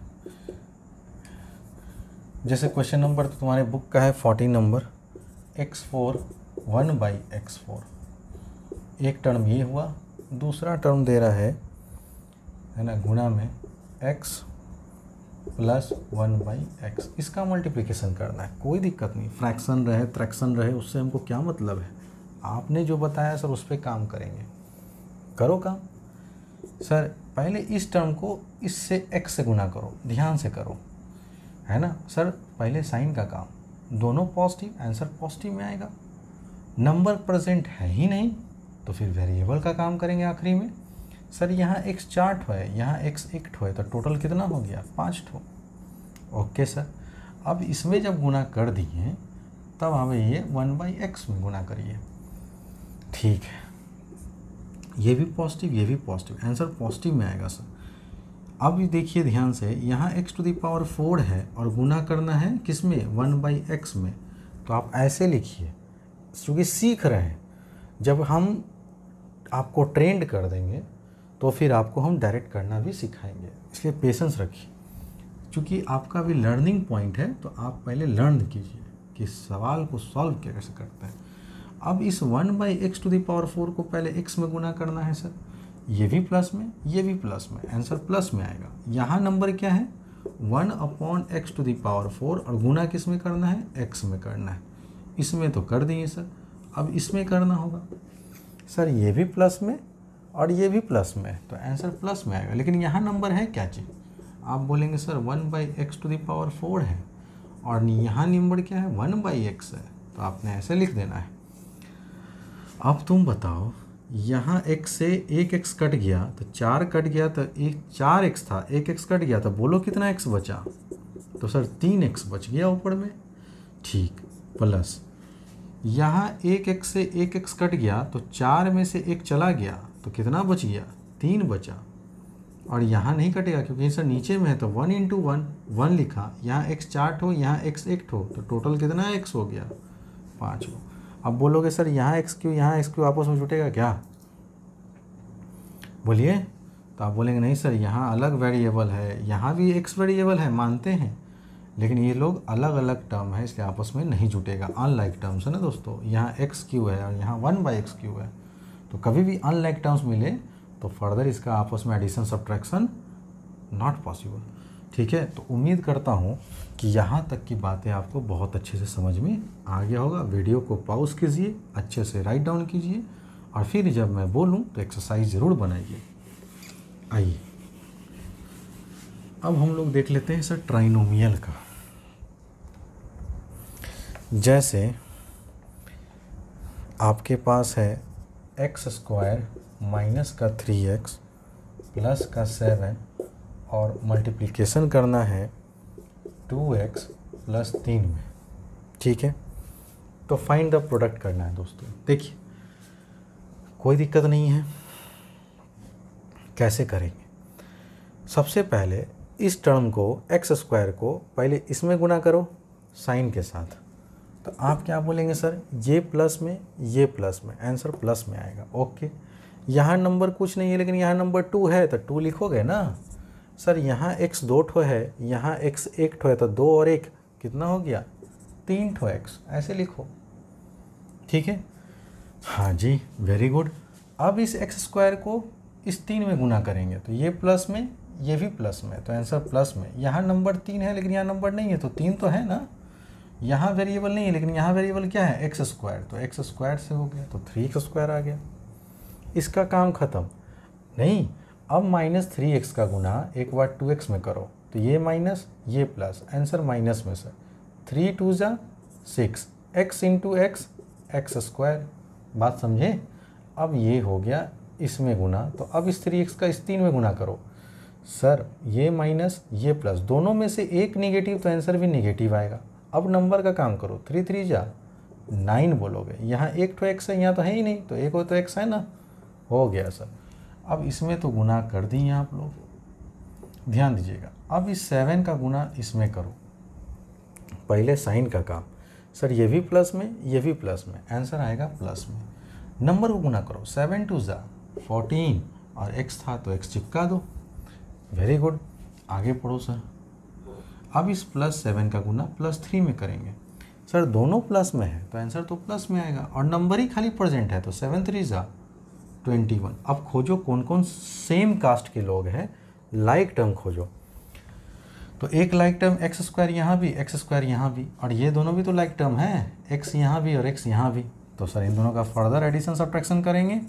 जैसे क्वेश्चन नंबर तो तुम्हारे बुक का है 14 नंबर, x4 1/x4, एक टर्म ये हुआ, दूसरा टर्म दे रहा है ना गुणा में x प्लस 1/x, इसका मल्टीप्लिकेशन करना है, कोई दिक्कत नहीं, फ्रैक्शन रहे ट्रैक्शन रहे उससे हमको क्या मतलब है, आपने जो बताया सर उस पर काम करेंगे, करो काम। सर पहले इस टर्म को इससे x से गुना करो, ध्यान से करो, है ना सर, पहले साइन का काम, दोनों पॉजिटिव, आंसर पॉजिटिव में आएगा। नंबर प्रेजेंट है ही नहीं तो फिर वेरिएबल का काम करेंगे आखिरी में। सर यहाँ x 4 ठो है, यहाँ x 1 ठो है, तो टोटल कितना हो गया, 5 ठो। ओके सर, अब इसमें जब गुना कर दिए तब हमें ये 1/x में गुना करिए, ठीक है, ये भी पॉजिटिव ये भी पॉजिटिव, आंसर पॉजिटिव में आएगा सर। अब देखिए ध्यान से, यहाँ x⁴ है और गुना करना है किस में, 1/x में, तो आप ऐसे लिखिए, क्योंकि सीख रहे हैं, जब हम आपको ट्रेंड कर देंगे तो फिर आपको हम डायरेक्ट करना भी सिखाएंगे, इसलिए पेशेंस रखिए, क्योंकि आपका भी लर्निंग पॉइंट है, तो आप पहले लर्न कीजिए कि सवाल को सॉल्व कैसे करते हैं। अब इस 1/x⁴ को पहले x में गुना करना है सर, ये भी प्लस में ये भी प्लस में, आंसर प्लस में आएगा। यहाँ नंबर क्या है 1/x⁴ और गुना किस में करना है, x में करना है, इसमें तो कर दिए सर, अब इसमें करना होगा। सर ये भी प्लस में और ये भी प्लस में, तो आंसर प्लस में आएगा, लेकिन यहाँ नंबर है क्या चीज़, आप बोलेंगे सर 1/x⁴ है और यहाँ नंबर क्या है 1/x है, तो आपने ऐसे लिख देना है। अब तुम बताओ, यहाँ x से एक x कट गया तो 4 कट गया, तो एक 4x था, एक x कट गया, तो बोलो कितना x बचा, तो सर 3x बच गया ऊपर में, ठीक, प्लस यहाँ एक x से एक x कट गया तो 4 में से 1 चला गया, तो कितना बच गया, 3 बचा, और यहाँ नहीं कटेगा क्योंकि सर नीचे में है, तो 1 × 1 1 लिखा, यहाँ x 4 ठो यहाँ x 1 ठो, तो टोटल कितना x हो गया, 5 हो। अब बोलोगे सर यहाँ x³ आपस में जुटेगा क्या, बोलिए, तो आप बोलेंगे नहीं सर यहाँ अलग वेरिएबल है, यहाँ भी x वेरिएबल है, मानते हैं, लेकिन ये लोग अलग अलग टर्म है इसलिए आपस में नहीं जुटेगा, अनलाइक टर्म्स है ना दोस्तों, यहाँ x³ है और यहाँ 1/x³ है, तो कभी भी अनलाइक टर्म्स मिले तो फर्दर इसका आपस में एडिशन सब्ट्रैक्शन नॉट पॉसिबल, ठीक है। तो उम्मीद करता हूँ कि यहाँ तक की बातें आपको बहुत अच्छे से समझ में आ गया होगा। वीडियो को पॉज कीजिए, अच्छे से राइट डाउन कीजिए और फिर जब मैं बोलूँ तो एक्सरसाइज ज़रूर बनाइए। आइए अब हम लोग देख लेते हैं सर ट्राइनोमियल का। जैसे आपके पास है x² माइनस का 3x प्लस का 7 और मल्टीप्लिकेशन करना है 2x प्लस 3 में, ठीक है। तो फाइंड द प्रोडक्ट करना है दोस्तों। देखिए कोई दिक्कत नहीं है, कैसे करेंगे? सबसे पहले इस टर्म को एक्स स्क्वायर को पहले इसमें गुना करो साइन के साथ, तो आप क्या बोलेंगे सर, ये प्लस में ये प्लस में, आंसर प्लस में आएगा। ओके, यहाँ नंबर कुछ नहीं है लेकिन यहाँ नंबर 2 है तो 2 लिखोगे ना सर। यहाँ x 2 ठो है, यहाँ x 1 ठो है, तो 2 और 1 कितना हो गया, 3 ठो x, ऐसे लिखो। ठीक है, हाँ जी, वेरी गुड। अब इस एक्स स्क्वायर को इस 3 में गुना करेंगे तो ये प्लस में ये भी प्लस में, तो आंसर प्लस में। यहाँ नंबर 3 है लेकिन यहाँ नंबर नहीं है, तो 3 तो है ना। यहाँ वेरिएबल नहीं है लेकिन यहाँ वेरिएबल क्या है, एक्स स्क्वायर, तो एक्स स्क्वायर से हो गया तो 3x स्क्वायर आ गया। इसका काम ख़त्म नहीं। अब -3x का गुना एक बार 2x में करो तो ये माइनस ये प्लस, आंसर माइनस में से 3 2 जा 6, x into x x square. बात समझे? अब ये हो गया इसमें गुना, तो अब इस 3x का इस 3 में गुना करो सर। ये माइनस ये प्लस, दोनों में से एक निगेटिव तो आंसर भी निगेटिव आएगा। अब नंबर का काम करो, 3 3 जा 9 बोलोगे। यहाँ एक तो x है, यहाँ तो है ही नहीं, तो एक हो तो x है ना, हो गया सर। अब इसमें तो गुना कर दिए आप लोग, ध्यान दीजिएगा। अब इस 7 का गुना इसमें करो, पहले साइन का काम सर, ये भी प्लस में ये भी प्लस में, आंसर आएगा प्लस में। नंबर को गुना करो, 7 2 जा 14 और x था तो x चिपका दो। वेरी गुड, आगे पढ़ो सर। अब इस +7 का गुना +3 में करेंगे सर, दोनों प्लस में है तो आंसर तो प्लस में आएगा, और नंबर ही खाली प्रेजेंट है तो 7 3 जा 21। अब खोजो कौन कौन सेम कास्ट के लोग हैं, लाइक टर्म खोजो। तो एक लाइक टर्म एक्स स्क्वायर यहाँ भी, एक्स स्क्वायर यहाँ भी, और ये दोनों भी तो लाइक टर्म है, एक्स यहाँ भी और एक्स यहाँ भी। तो सर इन दोनों का फर्दर एडिशन सब्ट्रैक्शन करेंगे।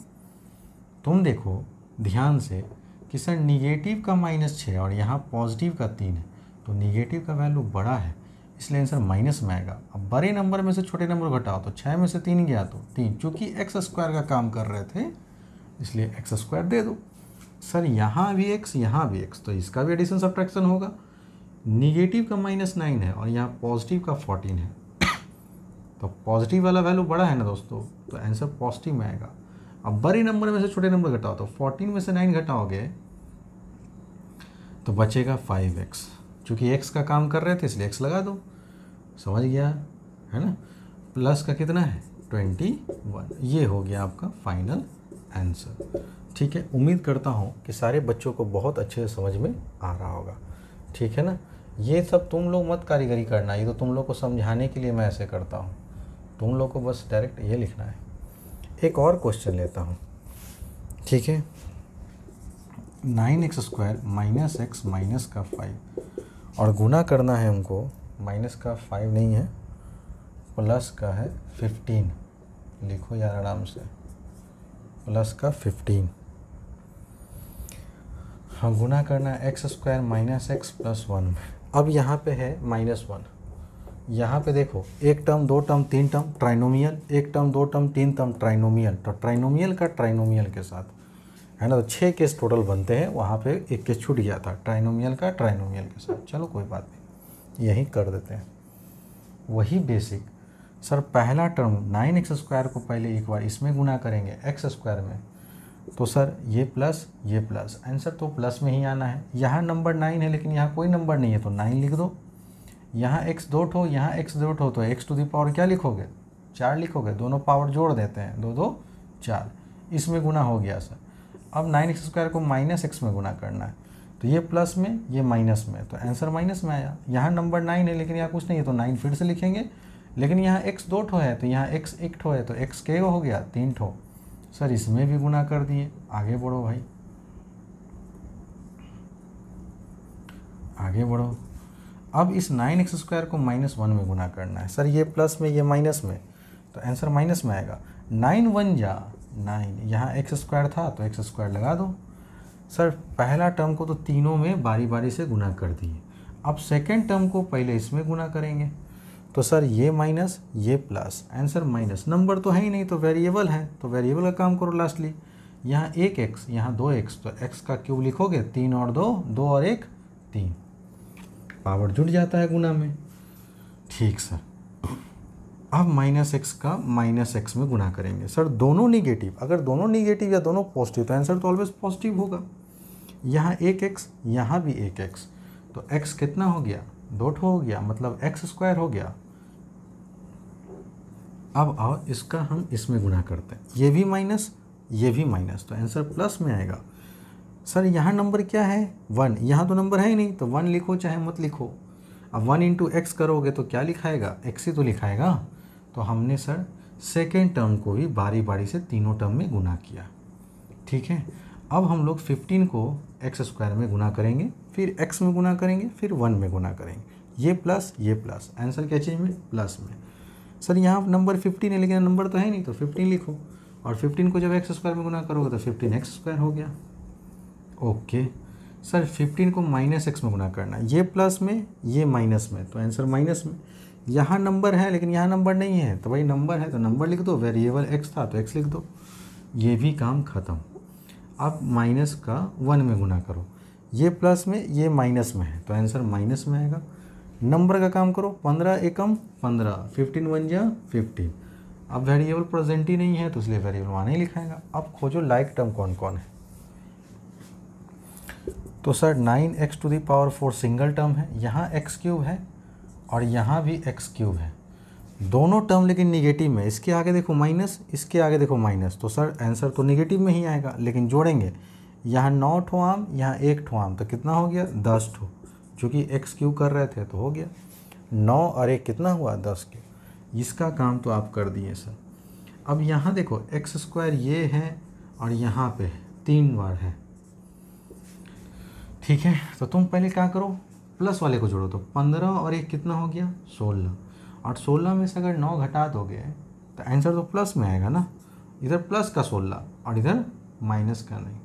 तुम देखो ध्यान से कि सर निगेटिव का -6 और यहाँ पॉजिटिव का 3 है, तो निगेटिव का वैल्यू बड़ा है इसलिए आंसर माइनस में आएगा। अब बड़े नंबर में से छोटे नंबर घटाओ तो 6 में से 3 गया तो 3, चूँकि एक्स स्क्वायर का काम कर रहे थे इसलिए एक्स स्क्वायर दे दो। सर यहाँ भी x यहाँ भी x, तो इसका भी एडिशन सब्ट्रैक्शन होगा। निगेटिव का -9 है और यहाँ पॉजिटिव का 14 है, तो पॉजिटिव वाला वैल्यू बड़ा है ना दोस्तों, तो आंसर पॉजिटिव में आएगा। अब बड़े नंबर में से छोटे नंबर घटाओ तो 14 में से 9 घटाओगे तो बचेगा 5x, चूँकि x का काम कर रहे थे इसलिए x लगा दो। समझ गया है ना। प्लस का कितना है 21, ये हो गया आपका फाइनल आंसर। ठीक है, उम्मीद करता हूँ कि सारे बच्चों को बहुत अच्छे से समझ में आ रहा होगा। ठीक है ना, ये सब तुम लोग मत कारीगरी करना, ये तो तुम लोग को समझाने के लिए मैं ऐसे करता हूँ, तुम लोग को बस डायरेक्ट ये लिखना है। एक और क्वेश्चन लेता हूँ, ठीक है। 9x स्क्वायर -x माइनस का 5 और गुना करना है हमको, माइनस का 5 नहीं है प्लस का है 15, लिखो यार आराम से, प्लस का 15। हम गुना करना है एक्स स्क्वायर -x + 1 में। अब यहाँ पे है -1, यहाँ पे देखो एक टर्म 2 टर्म 3 टर्म ट्राइनोमियल, एक टर्म 2 टर्म 3 टर्म ट्राइनोमियल, तो ट्राइनोमियल का ट्राइनोमियल के साथ है ना, तो 6 केस टोटल बनते हैं, वहाँ पे एक केस छूट गया था ट्राइनोमियल का ट्राइनोमियल के साथ। चलो कोई बात नहीं, यही कर देते हैं वही बेसिक। सर पहला टर्म 9x स्क्वायर को पहले एक बार इसमें गुना करेंगे एक्स स्क्वायर में, तो सर ये प्लस आंसर तो प्लस में ही आना है। यहाँ नंबर 9 है लेकिन यहाँ कोई नंबर नहीं है तो 9 लिख दो। यहाँ x 2 ठो यहाँ x 2 ठो, तो x टू दी पावर क्या लिखोगे 4 लिखोगे, दोनों पावर जोड़ देते हैं 2 2 4, इसमें गुना हो गया सर। अब 9x स्क्वायर को -x में गुना करना है, तो ये प्लस में ये माइनस में, तो आंसर माइनस में आया। यहाँ नंबर 9 है लेकिन यहाँ कुछ नहीं है तो 9 फिर से लिखेंगे, लेकिन यहाँ x 2 ठो है तो यहाँ x 1 ठो है तो x के हो गया 3 ठो। सर इसमें भी गुना कर दिए, आगे बढ़ो भाई आगे बढ़ो। अब इस 9x स्क्वायर को -1 में गुना करना है, सर ये प्लस में ये माइनस में, तो आंसर माइनस में आएगा। 9 1 जा 9, यहाँ एक्स स्क्वायर था तो एक्स स्क्वायर लगा दो। सर पहला टर्म को तो तीनों में बारी बारी से गुना कर दिए, अब सेकेंड टर्म को पहले इसमें गुना करेंगे, तो सर ये माइनस ये प्लस, आंसर माइनस। नंबर तो है ही नहीं तो वेरिएबल है, तो वेरिएबल का काम करो लास्टली। यहाँ 1x यहाँ 2x, तो x का क्यूब लिखोगे 3 और 2 2 और 1 3, पावर जुड़ जाता है गुना में। ठीक सर, अब माइनस एक्स का माइनस एक्स में गुना करेंगे। सर दोनों निगेटिव, अगर दोनों निगेटिव या दोनों पॉजिटिव तो आंसर तो ऑलवेज पॉजिटिव होगा। यहाँ एक एक्स, यहाँ भी एक एक्स, तो एक्स कितना हो गया, 2 हो गया, मतलब एक्स स्क्वायर हो गया। अब आओ इसका हम इसमें गुना करते हैं, ये भी माइनस ये भी माइनस, तो आंसर प्लस में आएगा। सर यहाँ नंबर क्या है 1, यहाँ तो नंबर है ही नहीं, तो 1 लिखो चाहे मत लिखो। अब 1 इंटू एक्स करोगे तो क्या लिखाएगा, एक्स ही तो लिखाएगा। तो हमने सर सेकेंड टर्म को भी बारी बारी से तीनों टर्म में गुना किया। ठीक है, अब हम लोग 15 को एक्स स्क्वायर में गुना करेंगे, फिर एक्स में गुना करेंगे, फिर 1 में गुना करेंगे, ये प्लस, आंसर क्या चीज़ में, प्लस में। सर यहाँ नंबर 15 है लेकिन नंबर तो है नहीं, तो 15 लिखो, और 15 को जब एक्स स्क्वायर में गुना करोगे तो 15 एक्स स्क्वायर हो गया। ओके सर 15 को माइनस एक्स में गुना करना, ये प्लस में ये माइनस में, तो आंसर माइनस में। यहाँ नंबर है लेकिन यहाँ नंबर नहीं है, तो भाई नंबर है तो नंबर लिख दो, वेरिएबल एक्स था तो एक्स लिख दो, ये भी काम ख़त्म। अब माइनस का 1 में गुना करो, ये प्लस में ये माइनस में है, तो आंसर माइनस में आएगा। नंबर का काम करो, 15 एकम 15, 15 1 जा 15। अब वेरिएबल प्रेजेंट ही नहीं है तो इसलिए वेरिएबल वहाँ नहीं लिखाएगा। अब खोजो लाइक टर्म कौन कौन है। तो sir 9x to the power 4 single term है, यहाँ एक्स क्यूब है और यहाँ भी एक्स क्यूब है, दोनों टर्म लेकिन निगेटिव में, इसके आगे देखो माइनस, इसके आगे देखो माइनस, तो सर आंसर तो निगेटिव में ही आएगा। लेकिन जोड़ेंगे, यहाँ 9 ठो आम, यहाँ 1 ठो आम, तो कितना हो गया 10 ठो, क्योंकि एक्स क्यूब कर रहे थे तो हो गया 9 और 1 कितना हुआ 10 क्यूब। इसका काम तो आप कर दिए सर। अब यहाँ देखो एक्स स्क्वायर ये है और यहाँ पे 3 बार है, ठीक है। तो तुम पहले क्या करो, प्लस वाले को जोड़ो, तो 15 और 1 कितना हो गया 16, और 16 में से अगर 9 घटा दोगे तो आंसर तो प्लस में आएगा ना, इधर प्लस का 16 और इधर माइनस का नहीं।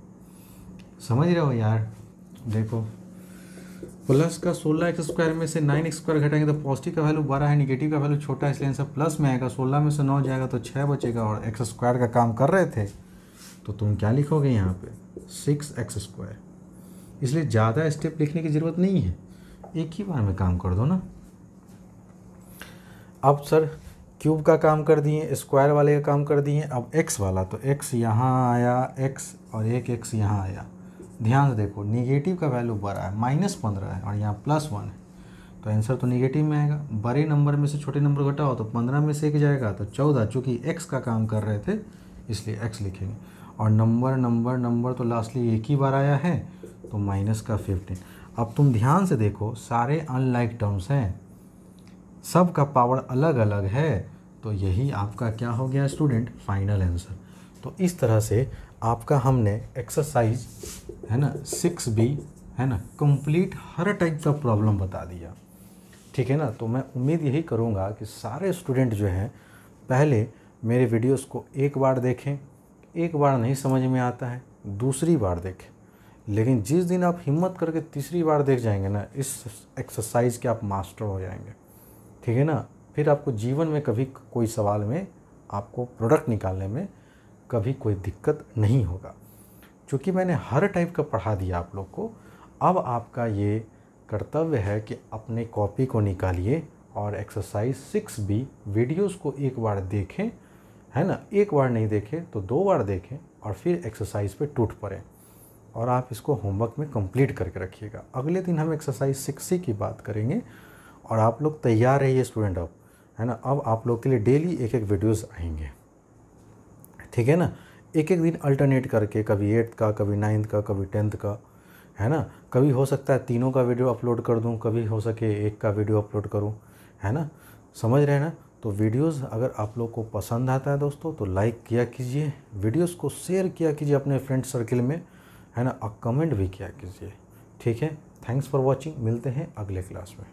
समझ रहे हो यार, देखो प्लस का 16 एक्स स्क्वायर में से 9 एक्स स्क्वायर घटाएंगे तो पॉजिटिव का वैल्यू बड़ा है, निगेटिव का वैल्यू छोटा है, इसलिए आंसर प्लस में आएगा। 16 में से 9 जाएगा तो 6 बचेगा, और एक्स स्क्वायर का काम कर रहे थे तो तुम क्या लिखोगे यहाँ पे 6x स्क्वायर। इसलिए ज़्यादा स्टेप लिखने की ज़रूरत नहीं है, एक ही बार में काम कर दो ना। अब सर क्यूब का काम कर दिए, स्क्वायर वाले का काम कर दिए, अब एक्स वाला, तो एक्स यहाँ आया एक्स और एक एक्स यहाँ आया। ध्यान से देखो निगेटिव का वैल्यू बड़ा है, -15 है और यहाँ +1 है, तो आंसर तो निगेटिव में आएगा। बड़े नंबर में से छोटे नंबर घटाओ तो 15 में से 1 जाएगा तो 14, चूँकि एक्स का काम कर रहे थे इसलिए एक्स लिखेंगे। और नंबर तो लास्टली एक ही बार आया है तो माइनस का 15। अब तुम ध्यान से देखो सारे अनलाइक टर्म्स हैं, सब का पावर अलग अलग है, तो यही आपका क्या हो गया स्टूडेंट, फाइनल आंसर। तो इस तरह से आपका हमने एक्सरसाइज है ना 6B है ना कंप्लीट हर टाइप का प्रॉब्लम बता दिया, ठीक है ना। तो मैं उम्मीद यही करूँगा कि सारे स्टूडेंट जो हैं पहले मेरे वीडियोस को एक बार देखें, एक बार नहीं समझ में आता है दूसरी बार देखें, लेकिन जिस दिन आप हिम्मत करके तीसरी बार देख जाएंगे ना, इस एक्सरसाइज के आप मास्टर हो जाएंगे, ठीक है ना। फिर आपको जीवन में कभी कोई सवाल में आपको प्रोडक्ट निकालने में कभी कोई दिक्कत नहीं होगा, क्योंकि मैंने हर टाइप का पढ़ा दिया आप लोग को। अब आपका ये कर्तव्य है कि अपने कॉपी को निकालिए और एक्सरसाइज 6B वीडियोस को एक बार देखें, है ना। एक बार नहीं देखें तो 2 बार देखें और फिर एक्सरसाइज पे टूट पड़ें, और आप इसको होमवर्क में कंप्लीट करके रखिएगा। अगले दिन हम एक्सरसाइज 6C की बात करेंगे, और आप लोग तैयार रहिए स्टूडेंट अब, है ना। अब आप लोग के लिए डेली एक वीडियोस आएंगे, ठीक है ना। एक दिन अल्टरनेट करके, कभी 8th का, कभी 9th का, कभी 10th का, है ना। कभी हो सकता है तीनों का वीडियो अपलोड कर दूं, कभी हो सके एक का वीडियो अपलोड करूं, है ना। समझ रहे हैं ना। तो वीडियोस अगर आप लोग को पसंद आता है दोस्तों तो लाइक किया कीजिए, वीडियोस को शेयर किया कीजिए अपने फ्रेंड सर्किल में, है ना, और कमेंट भी किया कीजिए, ठीक है। थैंक्स फॉर वॉचिंग, मिलते हैं अगले क्लास में।